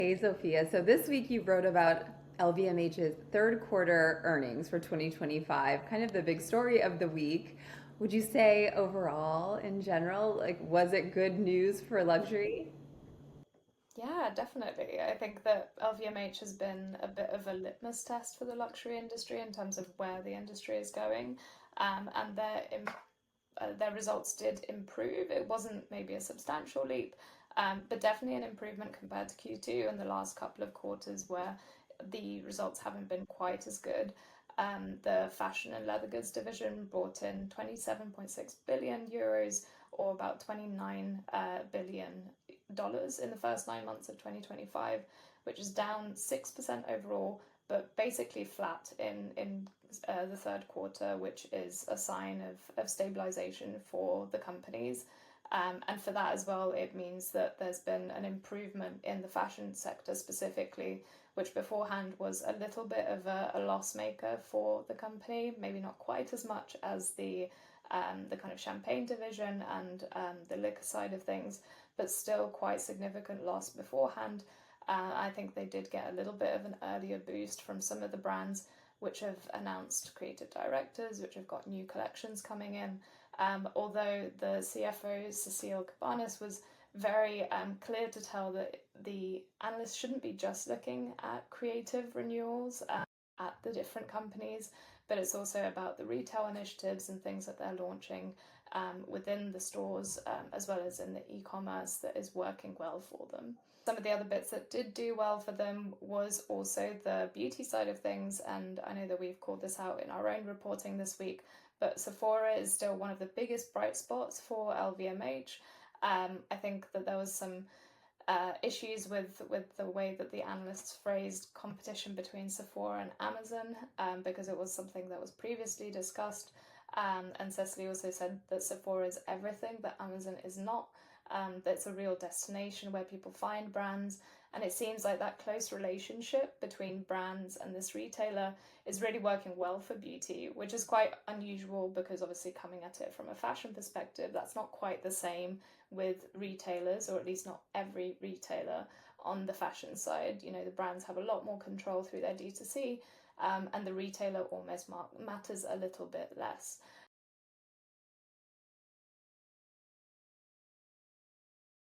Hey, Sophia. So this week you wrote about LVMH's third quarter earnings for 2025, kind of the big story of the week. Would you say overall, in general, like, was it good news for luxury? Yeah, definitely. I think that LVMH has been a bit of a litmus test for the luxury industry in terms of where the industry is going, and their results did improve. It wasn't maybe a substantial leap, but definitely an improvement compared to Q2 and the last couple of quarters where the results haven't been quite as good. The fashion and leather goods division brought in 27.6 billion euros, or about 29 billion dollars in the first 9 months of 2025, which is down 6% overall, but basically flat in the third quarter, which is a sign of stabilization for the companies. And for that as well, it means that there's been an improvement in the fashion sector specifically, which beforehand was a little bit of a loss maker for the company, maybe not quite as much as the kind of champagne division and the liquor side of things, but still quite significant loss beforehand. I think they did get a little bit of an earlier boost from some of the brands which have announced creative directors, which have got new collections coming in. Although the CFO, Cecile Cabanis, was very clear to tell that the analysts shouldn't be just looking at creative renewals at the different companies, but it's also about the retail initiatives and things that they're launching within the stores, as well as in the e-commerce that is working well for them. Some of the other bits that did do well for them was also the beauty side of things, and I know that we've called this out in our own reporting this week, but Sephora is still one of the biggest bright spots for LVMH. I think that there was some issues with the way that the analysts phrased competition between Sephora and Amazon, because it was something that was previously discussed. And Cecily also said that Sephora is everything that Amazon is not. That it's a real destination where people find brands, and it seems like that close relationship between brands and this retailer is really working well for beauty, which is quite unusual because obviously coming at it from a fashion perspective, that's not quite the same with retailers, or at least not every retailer on the fashion side. You know, the brands have a lot more control through their D2C, and the retailer almost matters a little bit less.